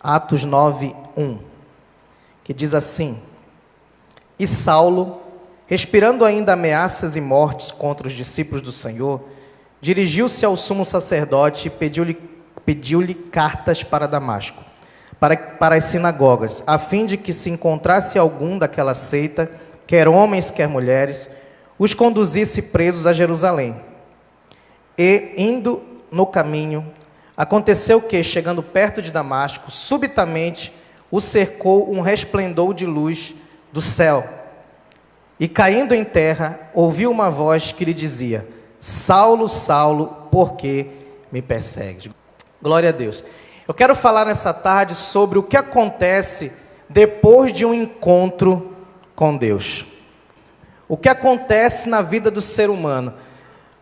Atos 9:1, que diz assim: E Saulo, respirando ainda ameaças e mortes contra os discípulos do Senhor, dirigiu-se ao sumo sacerdote e pediu-lhe cartas para Damasco, para as sinagogas, a fim de que se encontrasse algum daquela seita, quer homens, quer mulheres, os conduzisse presos a Jerusalém. E, indo no caminho, aconteceu que, chegando perto de Damasco, subitamente o cercou um resplendor de luz do céu. E, caindo em terra, ouviu uma voz que lhe dizia: Saulo, Saulo, por que me persegues? Glória a Deus. Eu quero falar nessa tarde sobre o que acontece depois de um encontro com Deus. O que acontece na vida do ser humano.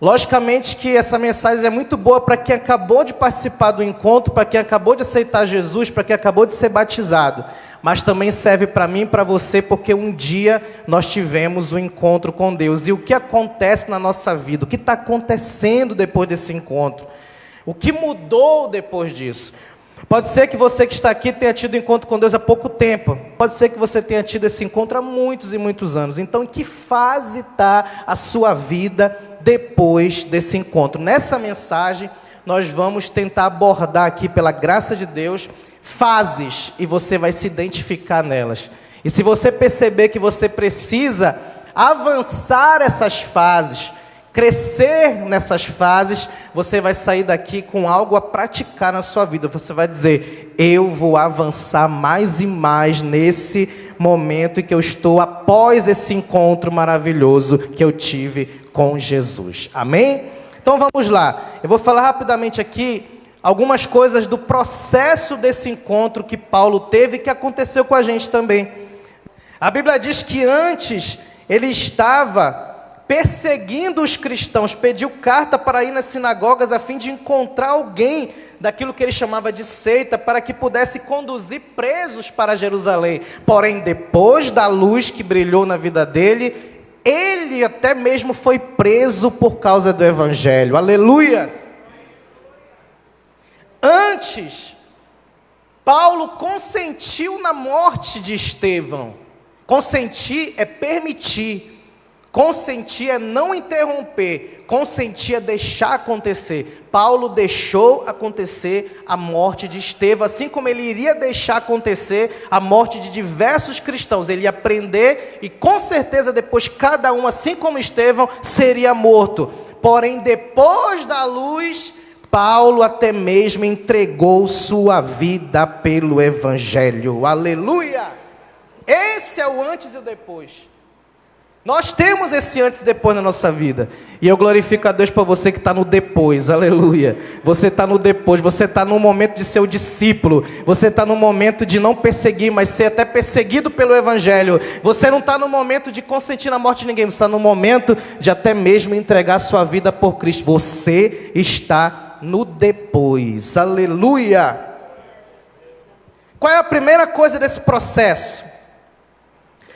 Logicamente que essa mensagem é muito boa para quem acabou de participar do encontro, para quem acabou de aceitar Jesus, para quem acabou de ser batizado. Mas também serve para mim e para você, porque um dia nós tivemos um encontro com Deus. E o que acontece na nossa vida? O que está acontecendo depois desse encontro? O que mudou depois disso? Pode ser que você que está aqui tenha tido encontro com Deus há pouco tempo. Pode ser que você tenha tido esse encontro há muitos e muitos anos. Então, em que fase está a sua vida depois desse encontro? Nessa mensagem, nós vamos tentar abordar aqui, pela graça de Deus, fases, e você vai se identificar nelas. E se você perceber que você precisa avançar essas fases, crescer nessas fases, você vai sair daqui com algo a praticar na sua vida. Você vai dizer: eu vou avançar mais e mais nesse momento em que eu estou após esse encontro maravilhoso que eu tive com Jesus. Amém? Então vamos lá. Eu vou falar rapidamente aqui algumas coisas do processo desse encontro que Paulo teve e que aconteceu com a gente também. A Bíblia diz que antes ele estava perseguindo os cristãos, pediu carta para ir nas sinagogas a fim de encontrar alguém daquilo que ele chamava de seita, para que pudesse conduzir presos para Jerusalém. Porém, depois da luz que brilhou na vida dele, ele até mesmo foi preso por causa do Evangelho. Aleluia! Antes, Paulo consentiu na morte de Estevão. Consentir é permitir. Consentir é não interromper, consentir é deixar acontecer. Paulo deixou acontecer a morte de Estevão, assim como ele iria deixar acontecer a morte de diversos cristãos. Ele ia prender e com certeza depois cada um, assim como Estevão, seria morto. Porém, depois da luz, Paulo até mesmo entregou sua vida pelo Evangelho. Aleluia! Esse é o antes e o depois. Nós temos esse antes e depois na nossa vida. E eu glorifico a Deus por você que está no depois. Aleluia. Você está no depois. Você está no momento de ser o discípulo. Você está no momento de não perseguir, mas ser até perseguido pelo Evangelho. Você não está no momento de consentir na morte de ninguém. Você está no momento de até mesmo entregar sua vida por Cristo. Você está no depois. Aleluia. Qual é a primeira coisa desse processo?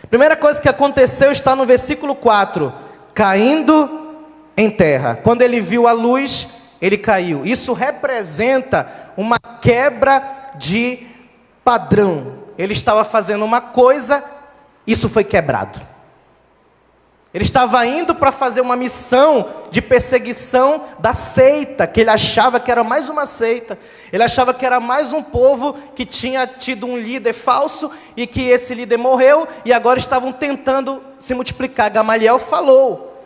A primeira coisa que aconteceu está no versículo 4, caindo em terra. Quando ele viu a luz, ele caiu. Isso representa uma quebra de padrão. Ele estava fazendo uma coisa, isso foi quebrado. Ele estava indo para fazer uma missão de perseguição da seita, que ele achava que era mais uma seita. Ele achava que era mais um povo que tinha tido um líder falso e que esse líder morreu e agora estavam tentando se multiplicar. Gamaliel falou: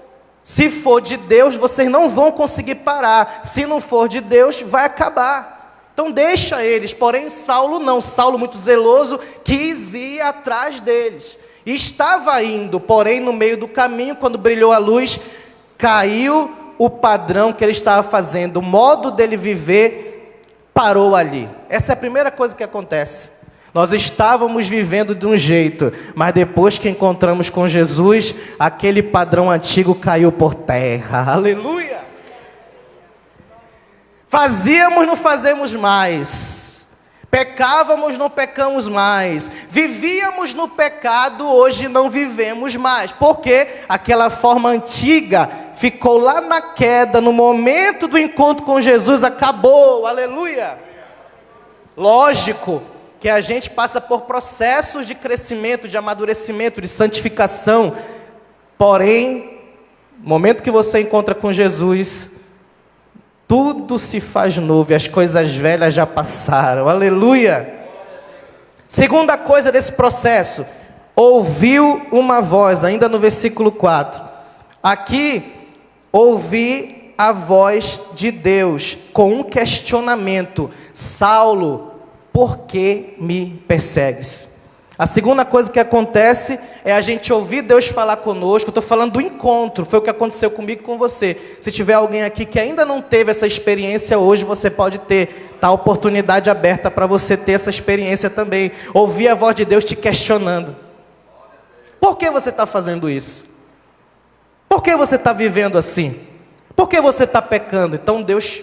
se for de Deus, vocês não vão conseguir parar. Se não for de Deus, vai acabar. Então deixa eles. Porém, Saulo não. Saulo, muito zeloso, quis ir atrás deles. E estava indo, porém no meio do caminho, quando brilhou a luz, caiu o padrão que ele estava fazendo, o modo dele viver parou ali. Essa é a primeira coisa que acontece. Nós estávamos vivendo de um jeito, mas depois que encontramos com Jesus, aquele padrão antigo caiu por terra. Aleluia! Fazíamos, não fazemos mais. Pecávamos, não pecamos mais. Vivíamos no pecado, hoje não vivemos mais. Porque aquela forma antiga ficou lá na queda, no momento do encontro com Jesus, acabou. Aleluia! Lógico que a gente passa por processos de crescimento, de amadurecimento, de santificação. Porém, no momento que você encontra com Jesus, tudo se faz novo e as coisas velhas já passaram. Aleluia! Segunda coisa desse processo, ouviu uma voz, ainda no versículo 4. Aqui, ouvi a voz de Deus com um questionamento: Saulo, por que me persegues? A segunda coisa que acontece é a gente ouvir Deus falar conosco. Estou falando do encontro, foi o que aconteceu comigo e com você. Se tiver alguém aqui que ainda não teve essa experiência, hoje você pode ter. Está a oportunidade aberta para você ter essa experiência também. Ouvir a voz de Deus te questionando. Por que você está fazendo isso? Por que você está vivendo assim? Por que você está pecando? Então Deus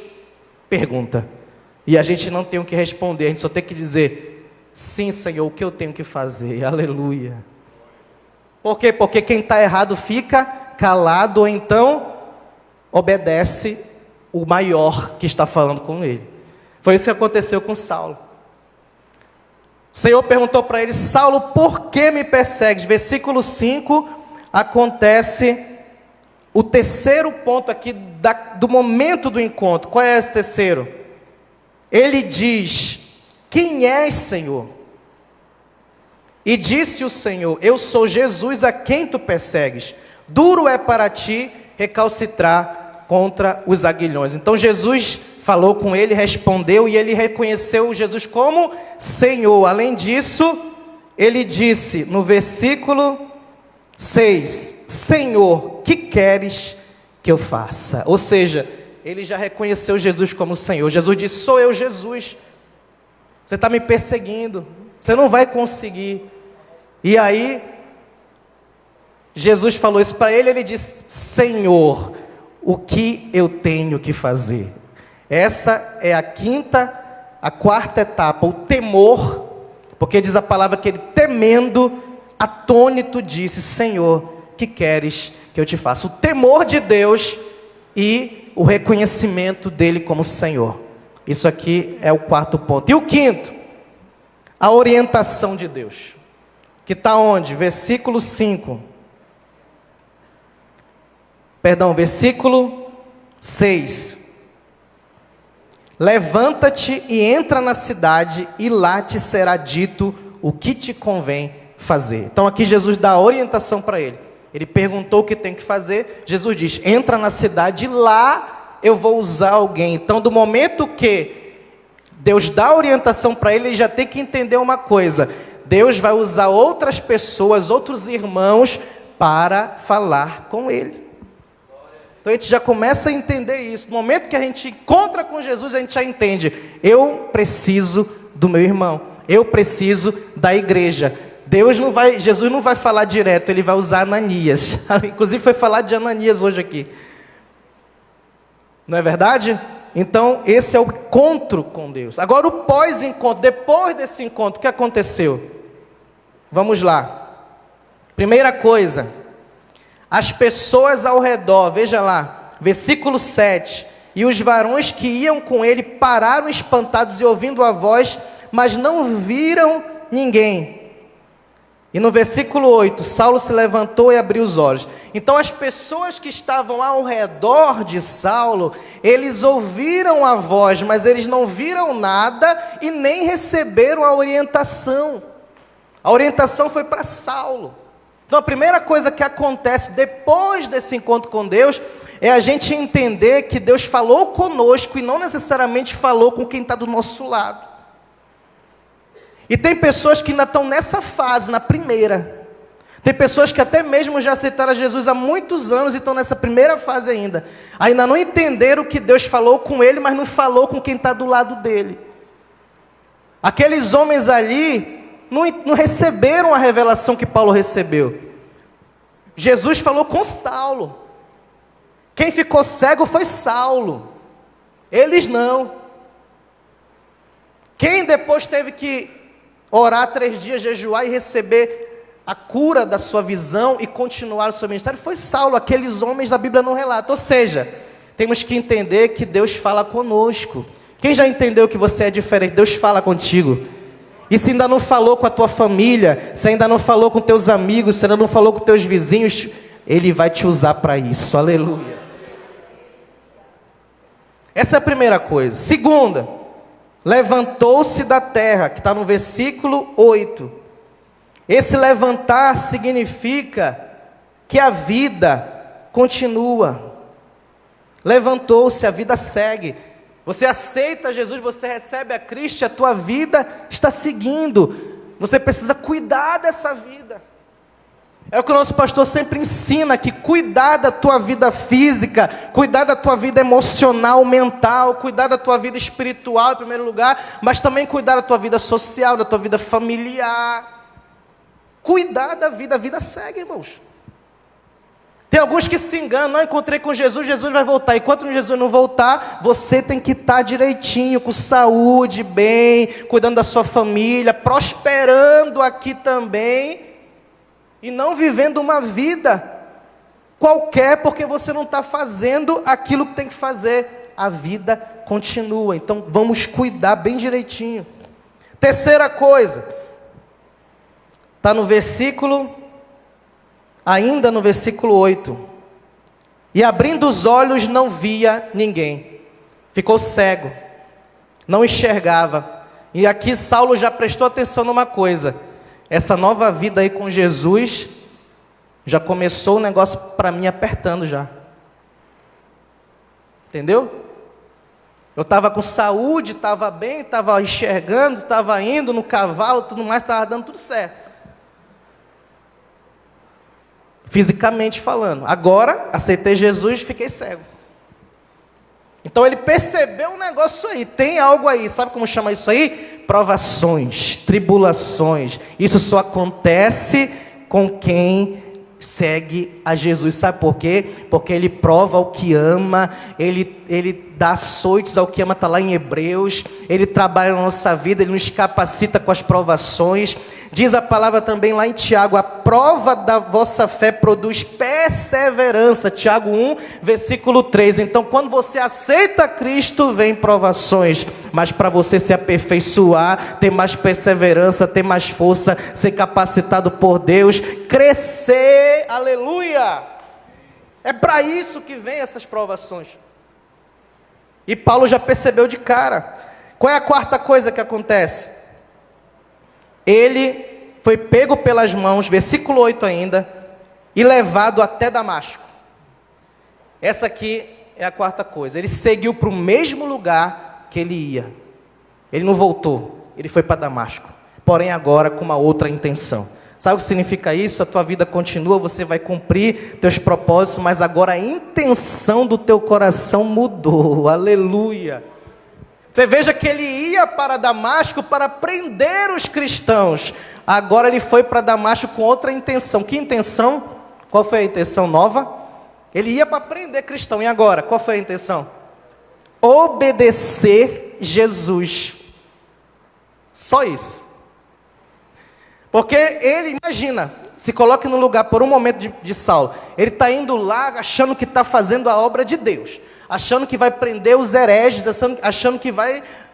pergunta. E a gente não tem o que responder, a gente só tem que dizer: sim, Senhor, o que eu tenho que fazer? Aleluia. Por quê? Porque quem está errado fica calado, ou então obedece o maior que está falando com ele. Foi isso que aconteceu com Saulo. O Senhor perguntou para ele: Saulo, por que me persegues? Versículo 5, acontece o terceiro ponto aqui do momento do encontro. Qual é esse terceiro? Ele diz: quem és, Senhor? E disse o Senhor: eu sou Jesus a quem tu persegues. Duro é para ti recalcitrar contra os aguilhões. Então Jesus falou com ele, respondeu, e ele reconheceu Jesus como Senhor. Além disso, ele disse no versículo 6, Senhor, que queres que eu faça? Ou seja, ele já reconheceu Jesus como Senhor. Jesus disse: sou eu, Jesus. Você está me perseguindo, você não vai conseguir. E aí, Jesus falou isso para ele, ele disse: Senhor, o que eu tenho que fazer? Essa é a quarta etapa, o temor, porque diz a palavra que ele, temendo, atônito, disse: Senhor, que queres que eu te faça? O temor de Deus e o reconhecimento dele como Senhor. Isso aqui é o quarto ponto. E o quinto, a orientação de Deus, que está onde? Versículo 6. Levanta-te e entra na cidade, e lá te será dito o que te convém fazer. Então aqui Jesus dá a orientação para ele. Ele perguntou o que tem que fazer. Jesus diz: entra na cidade, e lá eu vou usar alguém. Então, do momento que Deus dá a orientação para ele, ele já tem que entender uma coisa: Deus vai usar outras pessoas, outros irmãos, para falar com ele. Então a gente já começa a entender isso. No momento que a gente encontra com Jesus, a gente já entende: eu preciso do meu irmão, eu preciso da igreja. Jesus não vai falar direto, ele vai usar Ananias. Inclusive foi falar de Ananias hoje aqui. Não é verdade? Então esse é o encontro com Deus. Agora o pós-encontro, depois desse encontro, o que aconteceu? Vamos lá. Primeira coisa, as pessoas ao redor, veja lá, versículo 7, e os varões que iam com ele pararam espantados e ouvindo a voz, mas não viram ninguém. E no versículo 8, Saulo se levantou e abriu os olhos. Então as pessoas que estavam ao redor de Saulo, eles ouviram a voz, mas eles não viram nada e nem receberam a orientação. A orientação foi para Saulo. Então a primeira coisa que acontece depois desse encontro com Deus é a gente entender que Deus falou conosco e não necessariamente falou com quem está do nosso lado. E tem pessoas que ainda estão nessa fase, na primeira. Tem pessoas que até mesmo já aceitaram Jesus há muitos anos e estão nessa primeira fase ainda. Ainda não entenderam que Deus falou com ele, mas não falou com quem está do lado dele. Aqueles homens ali não receberam a revelação que Paulo recebeu. Jesus falou com Saulo. Quem ficou cego foi Saulo. Eles não. Quem depois teve que orar 3 dias, jejuar e receber a cura da sua visão e continuar o seu ministério foi Saulo. Aqueles homens a Bíblia não relata. Ou seja, temos que entender que Deus fala conosco. Quem já entendeu que você é diferente? Deus fala contigo. E se ainda não falou com a tua família, se ainda não falou com teus amigos, se ainda não falou com teus vizinhos, Ele vai te usar para isso. Aleluia. Essa é a primeira coisa. Segunda, levantou-se da terra, que está no versículo 8. Esse levantar significa que a vida continua. Levantou-se, a vida segue. Você aceita Jesus, você recebe a Cristo, a tua vida está seguindo. Você precisa cuidar dessa vida. É o que o nosso pastor sempre ensina, que cuidar da tua vida física, cuidar da tua vida emocional, mental, cuidar da tua vida espiritual em primeiro lugar, mas também cuidar da tua vida social, da tua vida familiar. Cuidar da vida, a vida segue, irmãos. Tem alguns que se enganam, não encontrei com Jesus, Jesus vai voltar. Enquanto Jesus não voltar, você tem que estar direitinho, com saúde, bem, cuidando da sua família, prosperando aqui também, e não vivendo uma vida qualquer, porque você não está fazendo aquilo que tem que fazer. A vida continua, então vamos cuidar bem direitinho. Terceira coisa, está no versículo... Ainda no versículo 8, e abrindo os olhos não via ninguém, ficou cego, não enxergava. E aqui Saulo já prestou atenção numa coisa, essa nova vida aí com Jesus, já começou o negócio para mim apertando já, entendeu? Eu estava com saúde, estava bem, estava enxergando, estava indo no cavalo, tudo mais, estava dando tudo certo. Fisicamente falando. Agora, aceitei Jesus e fiquei cego. Então ele percebeu um negócio aí, tem algo aí, sabe como chama isso aí? Provações, tribulações. Isso só acontece com quem segue a Jesus. Sabe por quê? Porque ele prova ao que ama, ele dá açoites ao que ama, está lá em Hebreus, ele trabalha na nossa vida, ele nos capacita com as provações. Diz a palavra também lá em Tiago, a prova da vossa fé produz perseverança. Tiago 1, versículo 3. Então, quando você aceita Cristo, vem provações. Mas para você se aperfeiçoar, ter mais perseverança, ter mais força, ser capacitado por Deus, crescer, aleluia. É para isso que vem essas provações. E Paulo já percebeu de cara. Qual é a quarta coisa que acontece? Ele foi pego pelas mãos, versículo 8 ainda, e levado até Damasco. Essa aqui é a quarta coisa. Ele seguiu para o mesmo lugar que ele ia. Ele não voltou, ele foi para Damasco. Porém agora com uma outra intenção. Sabe o que significa isso? A tua vida continua, você vai cumprir teus propósitos, mas agora a intenção do teu coração mudou. Aleluia. Você veja que ele ia para Damasco para prender os cristãos. Agora ele foi para Damasco com outra intenção. Que intenção? Qual foi a intenção nova? Ele ia para prender cristão. E agora? Qual foi a intenção? Obedecer Jesus. Só isso. Porque ele, imagina, se coloque no lugar por um momento de Saulo. Ele está indo lá achando que está fazendo a obra de Deus. Achando que vai prender os hereges, achando que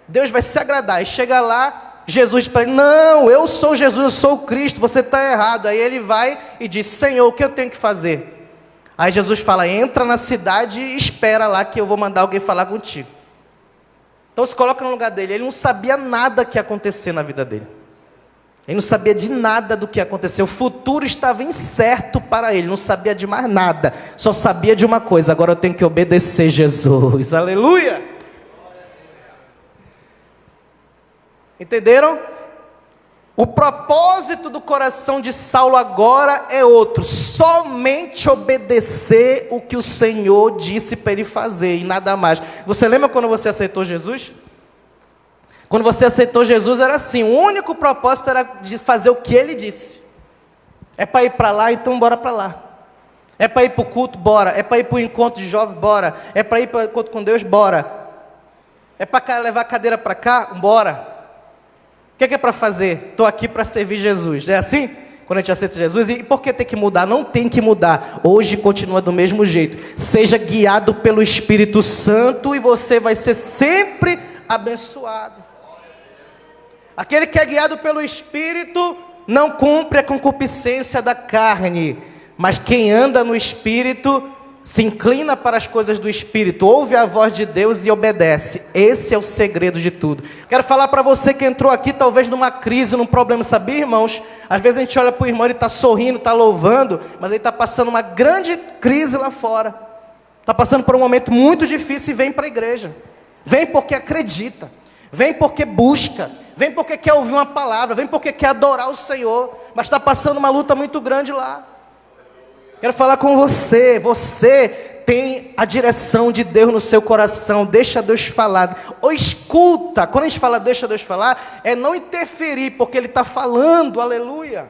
Deus vai se agradar. E chega lá, Jesus para ele, não, eu sou Jesus, eu sou o Cristo, você está errado. Aí ele vai e diz, Senhor, o que eu tenho que fazer? Aí Jesus fala, entra na cidade e espera lá que eu vou mandar alguém falar contigo. Então se coloca no lugar dele, ele não sabia nada que ia acontecer na vida dele. Ele não sabia de nada do que ia acontecer, o futuro estava incerto para ele, não sabia de mais nada, só sabia de uma coisa, agora eu tenho que obedecer Jesus, aleluia! Entenderam? O propósito do coração de Saulo agora é outro, somente obedecer o que o Senhor disse para ele fazer e nada mais. Você lembra quando você aceitou Jesus? Quando você aceitou Jesus era assim, o único propósito era de fazer o que ele disse. É para ir para lá, então bora para lá. É para ir para o culto, bora. É para ir para o encontro de jovens, bora. É para ir para o encontro com Deus, bora. É para levar a cadeira para cá, bora. O que é para fazer? Estou aqui para servir Jesus. É assim? Quando a gente aceita Jesus, e por que tem que mudar? Não tem que mudar, hoje continua do mesmo jeito. Seja guiado pelo Espírito Santo e você vai ser sempre abençoado. Aquele que é guiado pelo Espírito não cumpre a concupiscência da carne, mas quem anda no Espírito se inclina para as coisas do Espírito, ouve a voz de Deus e obedece. Esse é o segredo de tudo. Quero falar para você que entrou aqui talvez numa crise, num problema, sabia, irmãos? Às vezes a gente olha para o irmão, ele está sorrindo, está louvando, mas ele está passando uma grande crise lá fora. Está passando por um momento muito difícil e vem para a igreja. Vem porque acredita, vem porque busca, vem porque quer ouvir uma palavra, vem porque quer adorar o Senhor, mas está passando uma luta muito grande lá. Quero falar com você, você tem a direção de Deus no seu coração, deixa Deus falar, ou escuta. Quando a gente fala deixa Deus falar, é não interferir, porque Ele está falando, aleluia.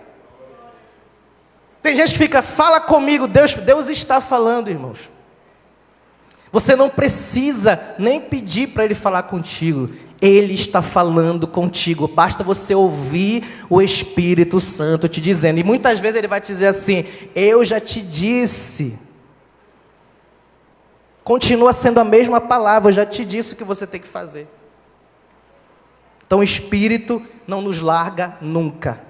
Tem gente que fica, fala comigo, Deus está falando, irmãos. Você não precisa nem pedir para Ele falar contigo, Ele está falando contigo, basta você ouvir o Espírito Santo te dizendo, e muitas vezes Ele vai te dizer assim, eu já te disse, continua sendo a mesma palavra, eu já te disse o que você tem que fazer. Então o Espírito não nos larga nunca,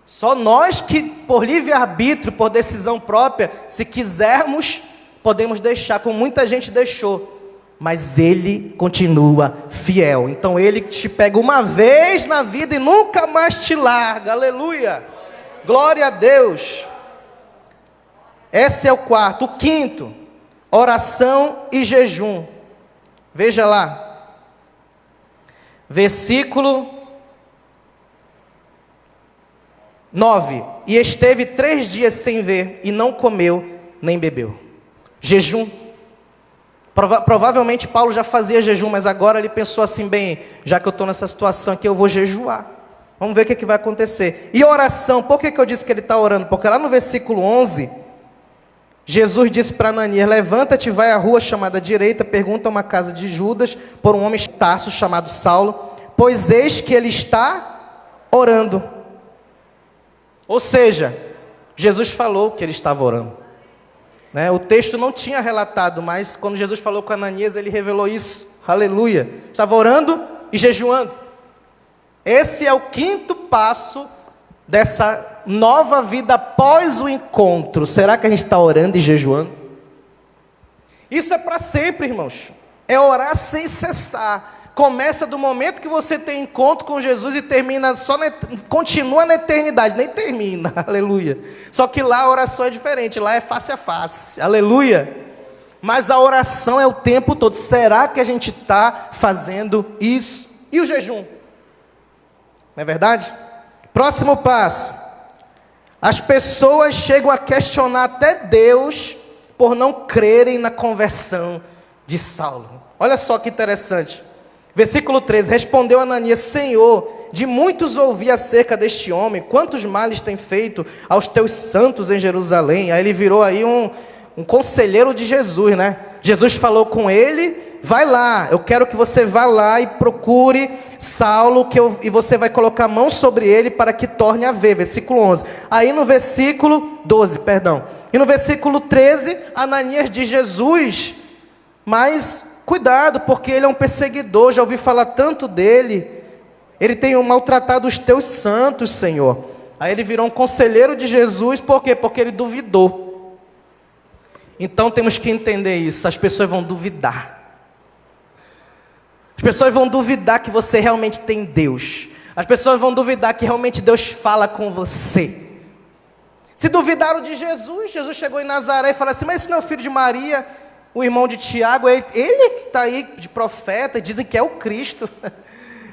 só nós que por livre-arbítrio, por decisão própria, se quisermos, podemos deixar, como muita gente deixou, mas Ele continua fiel. Então Ele te pega uma vez na vida e nunca mais te larga, aleluia, glória a Deus. Esse é o quarto. O quinto, oração e jejum. Veja lá, versículo 9, e esteve 3 dias sem ver, e não comeu, nem bebeu. Jejum. Provavelmente Paulo já fazia jejum, mas agora ele pensou assim, bem, já que eu estou nessa situação aqui, eu vou jejuar. Vamos ver o que vai acontecer. E oração, por que eu disse que ele está orando? Porque lá no versículo 11, Jesus disse para Ananias, levanta-te, vai à rua chamada direita, pergunta a uma casa de Judas, por um homem Tarso chamado Saulo, pois eis que ele está orando. Ou seja, Jesus falou que ele estava orando. O texto não tinha relatado, mas quando Jesus falou com Ananias, ele revelou isso, aleluia, estava orando e jejuando. Esse é o quinto passo dessa nova vida após o encontro. Será que a gente está orando e jejuando? Isso é para sempre, irmãos, é orar sem cessar. Começa do momento que você tem encontro com Jesus e termina continua na eternidade, nem termina, aleluia. Só que lá a oração é diferente, lá é face a face, aleluia. Mas a oração é o tempo todo. Será que a gente está fazendo isso? E o jejum? Não é verdade? Próximo passo. As pessoas chegam a questionar até Deus por não crerem na conversão de Saulo. Olha só que interessante. Versículo 13, respondeu Ananias, Senhor, de muitos ouvi acerca deste homem, quantos males tem feito aos teus santos em Jerusalém. Aí ele virou aí um conselheiro de Jesus, né? Jesus falou com ele, vai lá, eu quero que você vá lá e procure Saulo, e você vai colocar a mão sobre ele para que torne a ver. Versículo 11, aí no versículo 12, e no versículo 13, Ananias diz, Jesus, mas cuidado, porque ele é um perseguidor, já ouvi falar tanto dele, ele tem maltratado os teus santos, Senhor. Aí ele virou um conselheiro de Jesus, por quê? Porque ele duvidou. Então temos que entender isso, as pessoas vão duvidar. As pessoas vão duvidar que você realmente tem Deus. As pessoas vão duvidar que realmente Deus fala com você. Se duvidaram de Jesus, Jesus chegou em Nazaré e falou assim, mas esse não é o filho de Maria, o irmão de Tiago, ele que está aí de profeta, dizem que é o Cristo.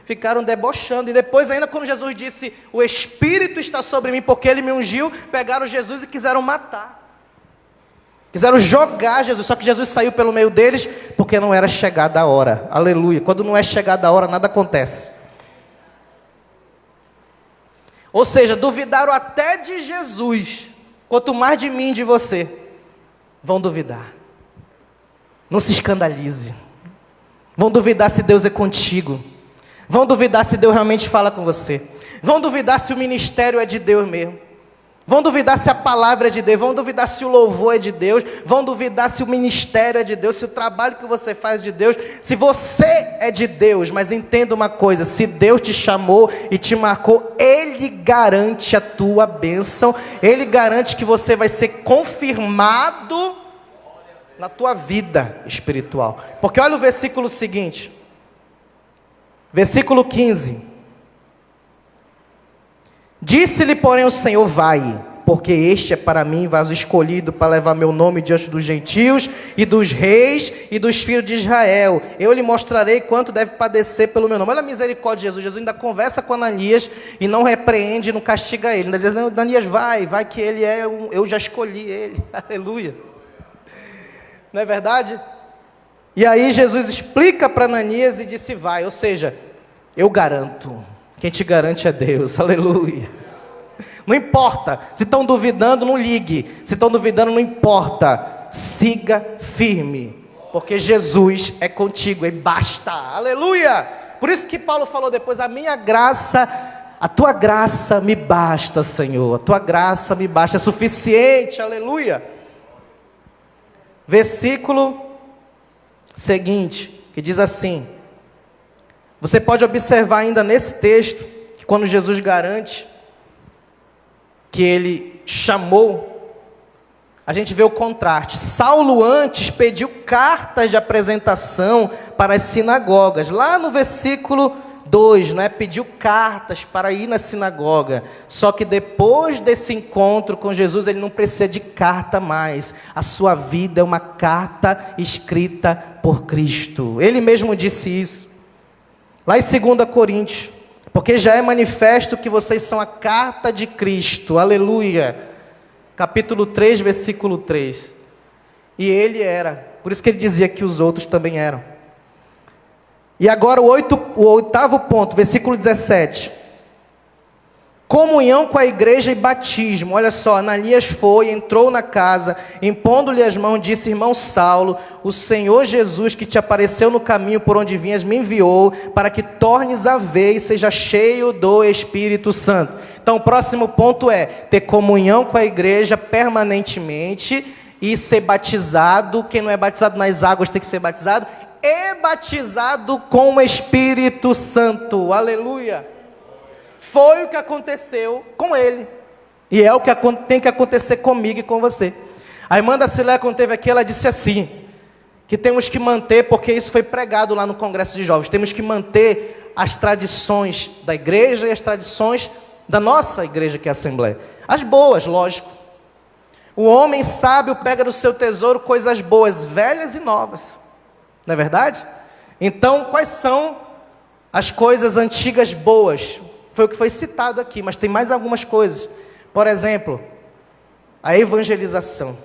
Ficaram debochando. E depois ainda quando Jesus disse, o Espírito está sobre mim, porque Ele me ungiu, pegaram Jesus e quiseram matar. Quiseram jogar Jesus, só que Jesus saiu pelo meio deles, porque não era chegada a hora. Aleluia. Quando não é chegada a hora, nada acontece. Ou seja, duvidaram até de Jesus, quanto mais de mim e de você, vão duvidar. Não se escandalize. Vão duvidar se Deus é contigo. Vão duvidar se Deus realmente fala com você. Vão duvidar se o ministério é de Deus mesmo. Vão duvidar se a palavra é de Deus, vão duvidar se o louvor é de Deus, vão duvidar se o ministério é de Deus, se o trabalho que você faz é de Deus, se você é de Deus. Mas entenda uma coisa, se Deus te chamou e te marcou, Ele garante a tua bênção, Ele garante que você vai ser confirmado na tua vida espiritual. Porque olha o versículo seguinte, versículo 15. Disse-lhe, porém, o Senhor: vai, porque este é para mim vaso escolhido para levar meu nome diante dos gentios e dos reis e dos filhos de Israel. Eu lhe mostrarei quanto deve padecer pelo meu nome. Olha a misericórdia de Jesus. Jesus ainda conversa com Ananias e não repreende, não castiga ele. Ainda diz: não, Ananias, vai que ele é eu já escolhi ele. Aleluia. Não é verdade? E aí Jesus explica para Ananias e disse: vai, ou seja, eu garanto. Quem te garante é Deus, aleluia. Não importa, se estão duvidando, não ligue. Se estão duvidando, não importa. Siga firme, porque Jesus é contigo e basta, aleluia. Por isso que Paulo falou depois: a minha graça, a tua graça me basta, Senhor. A tua graça me basta, é suficiente, aleluia. Versículo seguinte, que diz assim. Você pode observar ainda nesse texto, que quando Jesus garante que ele chamou, a gente vê o contraste. Saulo antes pediu cartas de apresentação para as sinagogas. Lá no versículo 2, né, pediu cartas para ir na sinagoga. Só que depois desse encontro com Jesus, ele não precisa de carta mais. A sua vida é uma carta escrita por Cristo. Ele mesmo disse isso. Lá em 2 Coríntios, porque já é manifesto que vocês são a carta de Cristo, aleluia, capítulo 3, versículo 3, e ele era, por isso que ele dizia que os outros também eram. E agora o oitavo ponto, versículo 17, comunhão com a igreja e batismo. Olha só, Ananias foi, entrou na casa, impondo-lhe as mãos, disse: irmão Saulo, o Senhor Jesus que te apareceu no caminho por onde vinhas me enviou para que tornes a ver e seja cheio do Espírito Santo. Então o próximo ponto é ter comunhão com a igreja permanentemente e ser batizado. Quem não é batizado nas águas tem que ser batizado, e batizado com o Espírito Santo, aleluia. Foi o que aconteceu com ele, e é o que tem que acontecer comigo e com você. A irmã da Cileia, quando esteve aqui, ela disse assim, que temos que manter, porque isso foi pregado lá no Congresso de Jovens, temos que manter as tradições da igreja e as tradições da nossa igreja, que é a Assembleia. As boas, lógico. O homem sábio pega do seu tesouro coisas boas, velhas e novas. Não é verdade? Então, quais são as coisas antigas boas? Foi o que foi citado aqui, mas tem mais algumas coisas. Por exemplo, a evangelização.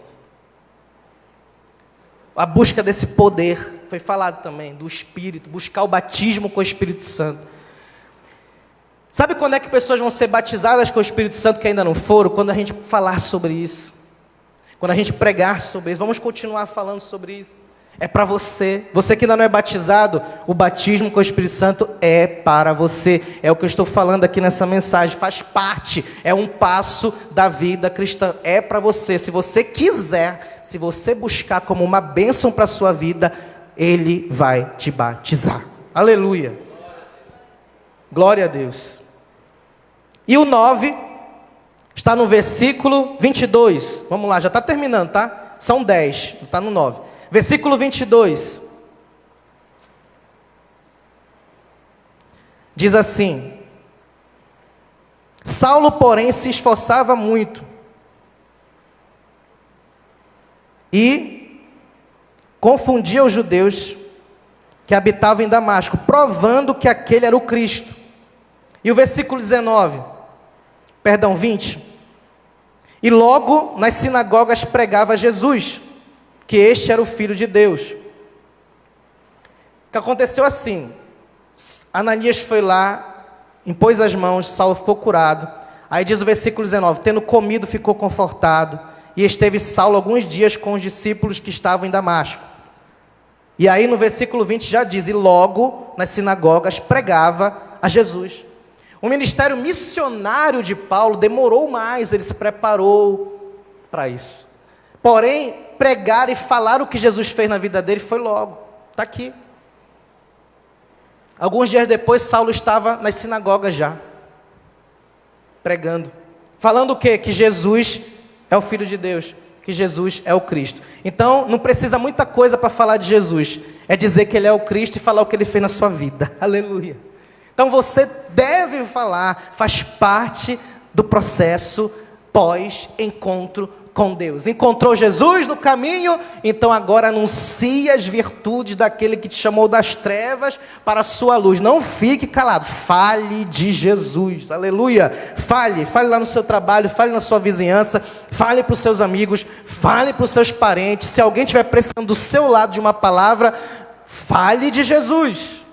A busca desse poder, foi falado também, do Espírito, buscar o batismo com o Espírito Santo. Sabe quando é que pessoas vão ser batizadas com o Espírito Santo que ainda não foram? Quando a gente falar sobre isso. Quando a gente pregar sobre isso. Vamos continuar falando sobre isso. É para você. Você que ainda não é batizado, o batismo com o Espírito Santo é para você. É o que eu estou falando aqui nessa mensagem. Faz parte, é um passo da vida cristã. É para você. Se você quiser, se você buscar como uma bênção para a sua vida, Ele vai te batizar. Aleluia. Glória a Deus. E o 9 está no versículo 22. Vamos lá, já está terminando, tá? São 10, está no 9. Versículo 22, diz assim: Saulo, porém, se esforçava muito e confundia os judeus que habitavam em Damasco, provando que aquele era o Cristo. E o versículo 20, e logo nas sinagogas pregava Jesus, que este era o Filho de Deus. O que aconteceu assim, Ananias foi lá, impôs as mãos, Saulo ficou curado. Aí diz o versículo 19, tendo comido ficou confortado, e esteve Saulo alguns dias com os discípulos que estavam em Damasco. E aí no versículo 20 já diz, e logo nas sinagogas pregava a Jesus. O ministério missionário de Paulo demorou mais, ele se preparou para isso. Porém, pregar e falar o que Jesus fez na vida dele foi logo, está aqui. Alguns dias depois, Saulo estava nas sinagogas já, pregando. Falando o quê? Que Jesus é o Filho de Deus, que Jesus é o Cristo. Então, não precisa muita coisa para falar de Jesus. É dizer que Ele é o Cristo e falar o que Ele fez na sua vida. Aleluia. Então, você deve falar, faz parte do processo pós-encontro com Deus. Encontrou Jesus no caminho, então agora anuncia as virtudes daquele que te chamou das trevas para a sua luz. Não fique calado, fale de Jesus, aleluia. Fale lá no seu trabalho, fale na sua vizinhança, fale para os seus amigos, fale para os seus parentes. Se alguém estiver precisando do seu lado de uma palavra, fale de Jesus.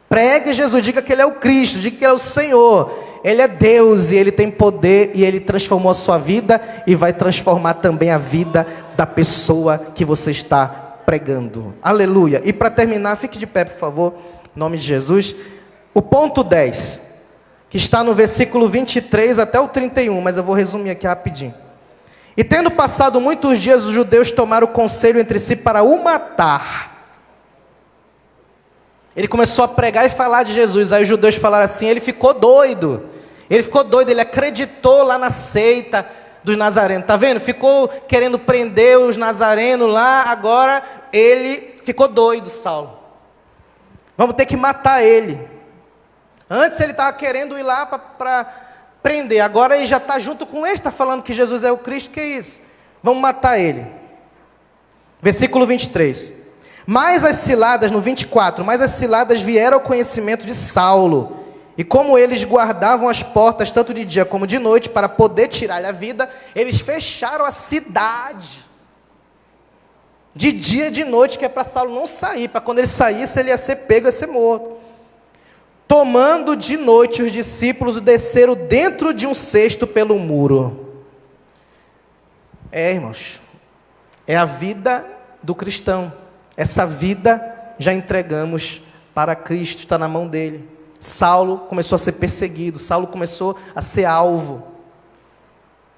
Pregue Jesus, diga que Ele é o Cristo, diga que Ele é o Senhor. Ele é Deus e Ele tem poder e Ele transformou a sua vida e vai transformar também a vida da pessoa que você está pregando. Aleluia. E para terminar, fique de pé, por favor, em nome de Jesus. O ponto 10, que está no versículo 23 até o 31, mas eu vou resumir aqui rapidinho. E tendo passado muitos dias, os judeus tomaram conselho entre si para o matar. Ele começou a pregar e falar de Jesus. Aí os judeus falaram assim, ele ficou doido. Ele acreditou lá na seita dos nazarenos. Está vendo? Ficou querendo prender os nazarenos lá. Agora ele ficou doido, Saulo. Vamos ter que matar ele. Antes ele estava querendo ir lá para prender. Agora ele já está junto com ele. Está falando que Jesus é o Cristo. Que é isso? Vamos matar ele. Versículo 23. Mas as ciladas, no 24, mas as ciladas vieram ao conhecimento de Saulo, e como eles guardavam as portas, tanto de dia como de noite, para poder tirar-lhe a vida, eles fecharam a cidade, de dia e de noite, que é para Saulo não sair, para quando ele saísse, ele ia ser pego, ia ser morto. Tomando de noite os discípulos, o desceram dentro de um cesto pelo muro. Irmãos, é a vida do cristão. Essa vida já entregamos para Cristo, está na mão dele. Saulo começou a ser perseguido, Saulo começou a ser alvo.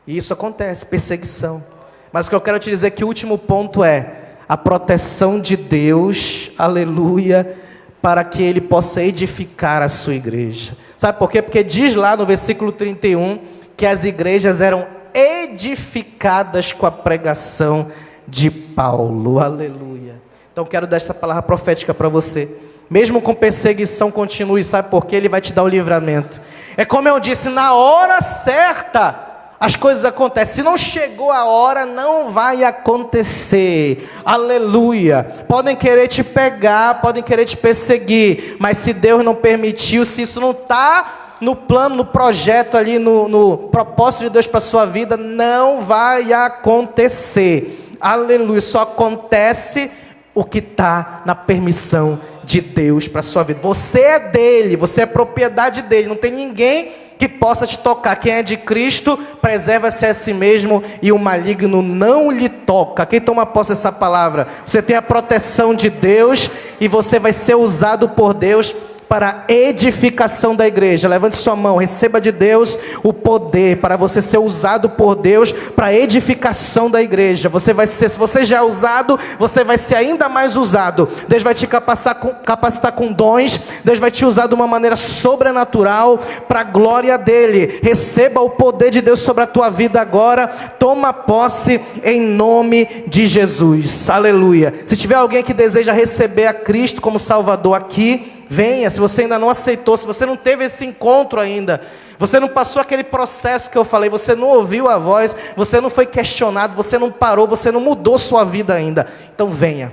E isso acontece, perseguição. Mas o que eu quero te dizer é que o último ponto é a proteção de Deus, aleluia, para que Ele possa edificar a sua igreja. Sabe por quê? Porque diz lá no versículo 31 que as igrejas eram edificadas com a pregação de Paulo, aleluia. Então quero dar essa palavra profética para você. Mesmo com perseguição, continue, sabe por quê? Ele vai te dar o livramento. É como eu disse, na hora certa, as coisas acontecem. Se não chegou a hora, não vai acontecer. Aleluia. Podem querer te pegar, podem querer te perseguir, mas se Deus não permitiu, se isso não está no plano, no projeto ali, no propósito de Deus para a sua vida, não vai acontecer. Aleluia. Só acontece o que está na permissão de Deus para a sua vida. Você é dele, você é propriedade dele, não tem ninguém que possa te tocar. Quem é de Cristo, preserva-se a si mesmo e o maligno não lhe toca. Quem toma posse dessa palavra? Você tem a proteção de Deus e você vai ser usado por Deus para a edificação da igreja. Levante sua mão, receba de Deus o poder para você ser usado por Deus para a edificação da igreja. Você vai ser, se você já é usado, você vai ser ainda mais usado. Deus vai te capacitar com dons, Deus vai te usar de uma maneira sobrenatural para a glória dele. Receba o poder de Deus sobre a tua vida agora. Toma posse em nome de Jesus. Aleluia. Se tiver alguém que deseja receber a Cristo como Salvador aqui, venha. Se você ainda não aceitou, se você não teve esse encontro ainda, você não passou aquele processo que eu falei, você não ouviu a voz, você não foi questionado, você não parou, você não mudou sua vida ainda, então venha.